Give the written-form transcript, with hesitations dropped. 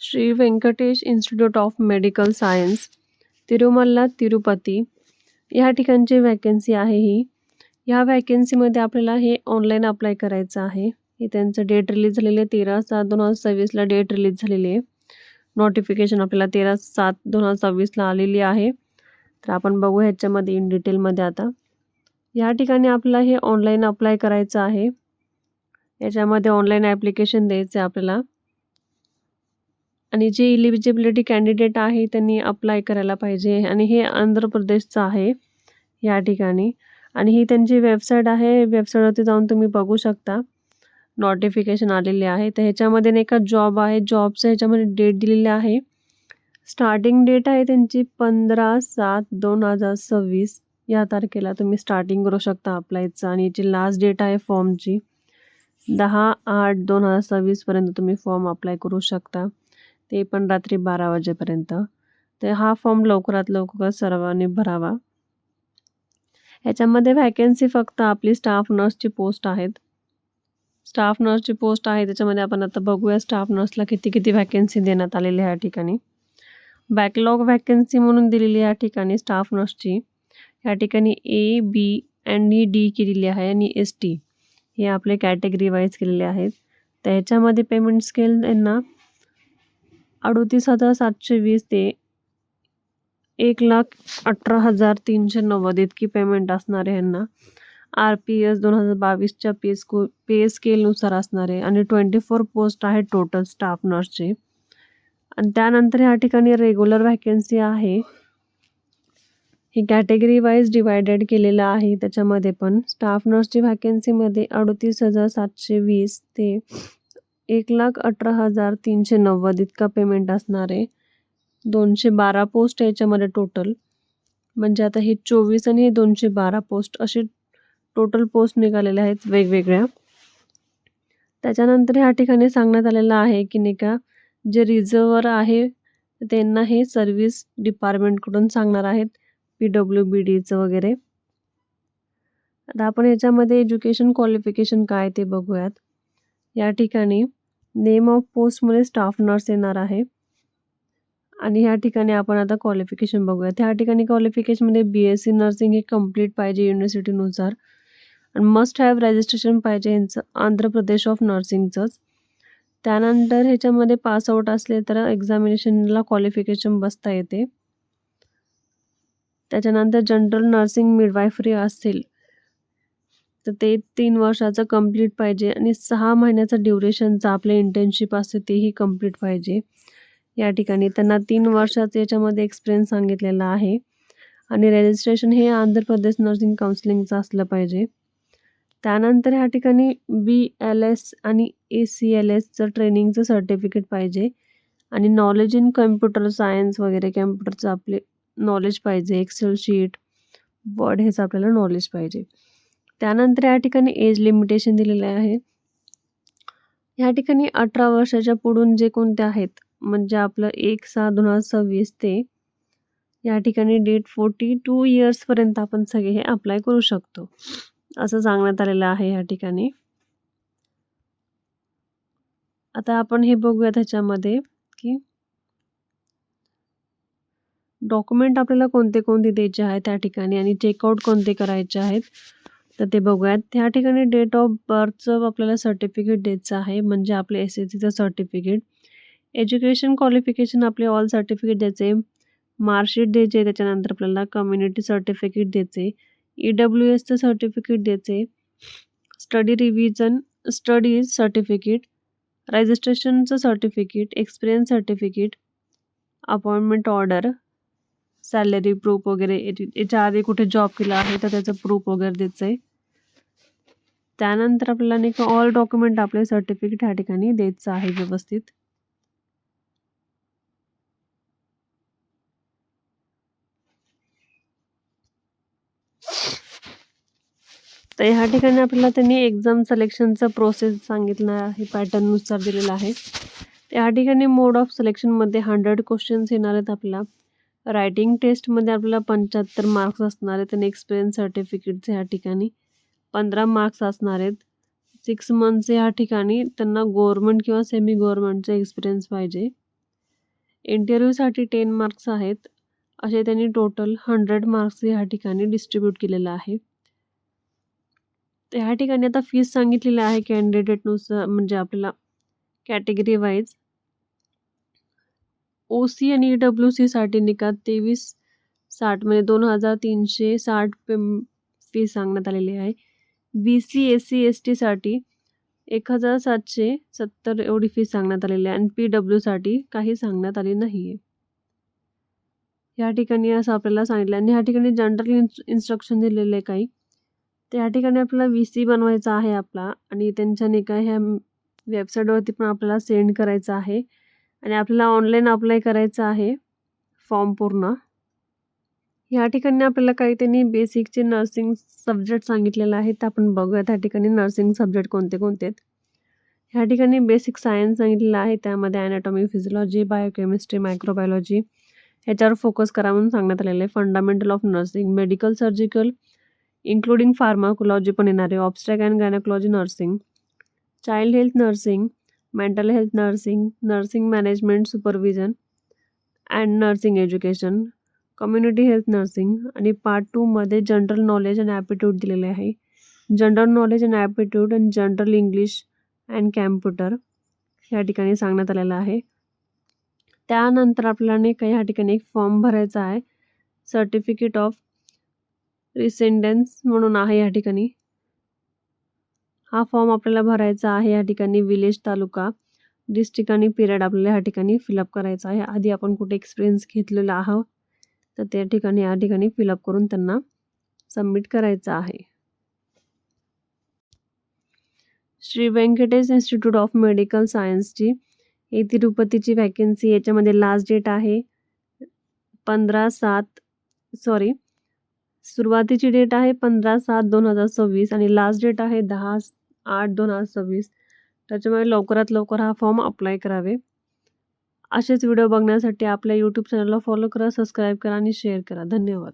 Shri Venkatesh institute of medical science, Tirumala Tirupati ह्या ठिकाणची vacancy आहे ही. ह्या व्हॅकन्सीमध्ये आपल्याला हे ऑनलाईन अप्लाय करायचं आहे. हे त्यांचं डेट रिलीज झालेली आहे 13/7/2026ला डेट रिलीज झालेली आहे. नोटिफिकेशन आपल्याला 13/7/2026ला आलेली आहे. तर आपण बघू ह्याच्यामध्ये इन डिटेलमध्ये आता. या ठिकाणी आपल्याला हे ऑनलाईन अप्लाय करायचं आहे. याच्यामध्ये ऑनलाईन ॲप्लिकेशन द्यायचं आहे आपल्याला आणि जे इलिजिबिलिटी कॅन्डिडेट आहे त्यांनी अप्लाय करायला पाहिजे आणि हे आंध्र प्रदेशचं आहे या ठिकाणी आणि ही त्यांची वेबसाईट आहे. वेबसाईटवरती जाऊन तुम्ही बघू शकता नोटिफिकेशन आलेले आहे. तर ह्याच्यामध्ये नाही का जॉब आहे, जॉबचं ह्याच्यामध्ये डेट दिलेली आहे. स्टार्टिंग डेट आहे त्यांची 15/7/2026 या तारखेला तुम्ही स्टार्टिंग करू शकता अप्लायचं आणि याची लास्ट डेट आहे फॉर्मची 10/8/2026 पर्यंत तुम्ही फॉर्म अप्लाय करू शकता, ते पण रात्री 12 वाजेपर्यंत. तर हा फॉर्म लवकरात लवकर सर्वांनी भरावा. ह्याच्यामध्ये व्हॅकन्सी फक्त आपली स्टाफ नर्सची पोस्ट आहेत. स्टाफ नर्सची पोस्ट आहे त्याच्यामध्ये आपण आता बघूया स्टाफ नर्सला किती किती व्हॅकन्सी देण्यात आलेली आहे या ठिकाणी. बॅकलॉग व्हॅकन्सी म्हणून दिलेली या ठिकाणी स्टाफ नर्सची. या ठिकाणी A, B आणि D केलेली आहे आणि ST हे आपले कॅटेगरी वाईज केलेले आहेत. तर ह्याच्यामध्ये पेमेंट स्केल यांना 38,720 ते 1,18,390 इतकी पेमेंट असणार आहे यांना. RPS 2022च्या पे स्केलनुसार असणार आहे आणि 24 पोस्ट आहेत टोटल स्टाफ नर्सचे. आणि त्यानंतर या ठिकाणी रेग्युलर व्हॅकन्सी आहे. ही कॅटेगरी वाईज डिवायडेड केलेलं आहे. त्याच्यामध्ये पण स्टाफ नर्सची व्हॅकन्सीमध्ये 38,720 ते 1,18,390 इतका पेमेंट असणार आहे. 212 पोस्ट याच्यामध्ये टोटल, म्हणजे आता हे 24 आणि हे 212 पोस्ट असे टोटल पोस्ट निघालेले आहेत वेगवेगळ्या. त्याच्यानंतर ह्या ठिकाणी सांगण्यात आलेलं आहे की नाही का जे रिझर्व्हर आहे त्यांना हे सर्व्हिस डिपार्टमेंटकडून सांगणार आहेत, PWBDचं वगैरे. आता आपण याच्यामध्ये एज्युकेशन क्वालिफिकेशन काय ते बघूयात. या ठिकाणी नेम ऑफ पोस्टमध्ये स्टाफ नर्स येणार आहे आणि ह्या ठिकाणी आपण आता क्वालिफिकेशन बघूयात. ह्या ठिकाणी क्वालिफिकेशनमध्ये BSc नर्सिंग हे कम्प्लीट पाहिजे युनिव्हर्सिटीनुसार आणि मस्ट हॅव रजिस्ट्रेशन पाहिजे यांचं आंध्र प्रदेश ऑफ नर्सिंगचंच. त्यानंतर ह्याच्यामध्ये पासआउट असले तर एक्झामिनेशनला क्वालिफिकेशन बसता येते. त्याच्यानंतर जनरल नर्सिंग मिडवायफरी असेल तर ते 3 वर्षाचं कंप्लीट पाहिजे आणि 6 महिन्याचं ड्युरेशनचं आपलं इंटर्नशिप असते तेही कंप्लीट पाहिजे. या ठिकाणी त्यांना 3 वर्षाचं याच्यामध्ये एक्सपिरियन्स सांगितलेला आहे आणि रजिस्ट्रेशन हे आंध्र प्रदेश नर्सिंग काउन्सिलिंगचं असलं पाहिजे. त्यानंतर ह्या ठिकाणी BLS आणि ACLSचं ट्रेनिंगचं सर्टिफिकेट पाहिजे आणि नॉलेज इन कम्प्युटर सायन्स वगैरे कम्प्युटरचं आपले नॉलेज पाहिजे. एक्सेल शीट, वर्ड हेच आपल्याला नॉलेज पाहिजे. त्यानंतर या ठिकाणी एज लिमिटेशन दिलेलं आहे. ह्या ठिकाणी 18 वर्षाच्या पुढून जे कोणते आहेत म्हणजे आपलं 1/6/2026 ते या ठिकाणी डेट 42 इयर्सपर्यंत आपण सगळे हे अप्लाय करू शकतो असं सांगण्यात आलेलं आहे या ठिकाणी. आता आपण हे बघूया त्याच्यामध्ये की डॉक्युमेंट आपल्याला कोणते कोणते द्यायचे आहेत त्या ठिकाणी आणि चेकआउट कोणते करायचे आहेत तर ते बघूयात. त्या ठिकाणी डेट ऑफ बर्थचं आपल्याला सर्टिफिकेट द्यायचं आहे म्हणजे आपले SSCचं सर्टिफिकेट. एज्युकेशन क्वालिफिकेशन आपले ऑल सर्टिफिकेट द्यायचे. मार्कशीट द्यायचे. त्याच्यानंतर आपल्याला कम्युनिटी सर्टिफिकेट द्यायचे. EWSचं सर्टिफिकेट द्यायचे. स्टडी रिव्हिजन स्टडीज सर्टिफिकेट, रजिस्ट्रेशनचं certificate, experience certificate, appointment order, salary proof वगैरे याच्या आधी कुठे जॉब केला आहे तर त्याचं प्रूफ वगैरे द्यायचं आहे. त्यानंतर आपल्याला नाही का ऑल डॉक्युमेंट आपले सर्टिफिकेट ह्या ठिकाणी द्यायचं आहे व्यवस्थित. तर ह्या ठिकाणी आपल्याला त्यांनी एक्झाम सिलेक्शनचं प्रोसेस सांगितलं आहे, पॅटर्ननुसार दिलेलं आहे. त्या ठिकाणी मोड ऑफ सिलेक्शनमध्ये 100 क्वेश्चन्स येणार आहेत आपल्याला. रायटिंग टेस्टमध्ये आपल्याला 75 मार्क्स असणार आहेत आणि एक्सपिरियन्स सर्टिफिकेटचे ह्या ठिकाणी 15 मार्क्स असणार आहेत. 6 मंथचे ह्या ठिकाणी त्यांना गव्हर्नमेंट किंवा सेमी गव्हर्नमेंटचा एक्सपिरियन्स पाहिजे. इंटरव्ह्यूसाठी 10 मार्क्स आहेत. असे त्यांनी टोटल 100 मार्क्स ह्या ठिकाणी डिस्ट्रीब्यूट केलेलं आहे. तर ह्या ठिकाणी आता फीस सांगितलेली आहे कॅन्डिडेटनुसार, म्हणजे आपल्याला कॅटेगरी वाईज. OC आणि EWCसाठी निकाल 2360 म्हणजे 2360 फी सांगण्यात आलेली आहे. BC SC STसाठी 1770 एवढी फी सांगण्यात आलेली आहे आणि PWसाठी काही सांगण्यात आली नाही आहे. या ठिकाणी असं आपल्याला सांगितलं आणि ह्या ठिकाणी जनरल इन्स्ट्रक्शन दिलेले काही. तर या ठिकाणी आपल्याला VC बनवायचा आहे आपला आणि त्यांच्या निकाल ह्या वेबसाईटवरती पण आपल्याला सेंड करायचा आहे आणि आपल्याला ऑनलाईन अप्लाय करायचं आहे फॉर्म पूर्ण. या ठिकाणी आपल्याला काही त्यांनी बेसिकचे नर्सिंग सब्जेक्ट सांगितलेले आहेत, तर आपण बघूया त्या ठिकाणी नर्सिंग सब्जेक्ट कोणते कोणते आहेत. ह्या ठिकाणी बेसिक सायन्स सांगितलेलं आहे, त्यामध्ये ॲनाटॉमी, फिजिओलॉजी, बायोकेमिस्ट्री, मायक्रोबायोलॉजी ह्याच्यावर फोकस करा म्हणून सांगण्यात आलेलं आहे. Fundamental of nursing, medical surgical including pharmacology पण येणार आहे, obstetric and gynaecology nursing, child health nursing, mental health nursing, nursing management supervision and nursing education, community health nursing आणि पार्ट 2मध्ये जनरल नॉलेज अँड ॲप्टिट्यूड दिलेले आहे. General knowledge and aptitude and general English and computer ह्या ठिकाणी सांगण्यात आलेलं आहे. त्यानंतर आपल्याला नाही का ह्या ठिकाणी एक फॉर्म भरायचा आहे, सर्टिफिकेट ऑफ रिसेंडन्स म्हणून आहे या ठिकाणी. हा फॉर्म आपल्याला भरायचा आहे या ठिकाणी. विलेज, तालुका, डिस्ट्रिक्ट आणि पिरियड आपल्याला ह्या ठिकाणी फिलअप करायचा आहे. आधी आपण कुठे एक्सपिरियन्स घेतलेला आहोत तर त्या ठिकाणी या ठिकाणी फिलअप करून त्यांना सबमिट करायचं आहे. Shri Venkatesh institute of medical सायन्सची ही तिरुपतीची वॅकन्सी. याच्यामध्ये लास्ट डेट आहे सुरुवातीची डेट आहे 15/7/2026 आणि लास्ट डेट आहे 10/8/2026. त्याच्यामुळे लवकरात लवकर हा फॉर्म अप्लाय करावे. असेच व्हिडिओ बघण्यासाठी आपल्या यूट्यूब चॅनलला फॉलो करा, सबस्क्राईब करा आणि शेअर करा. धन्यवाद.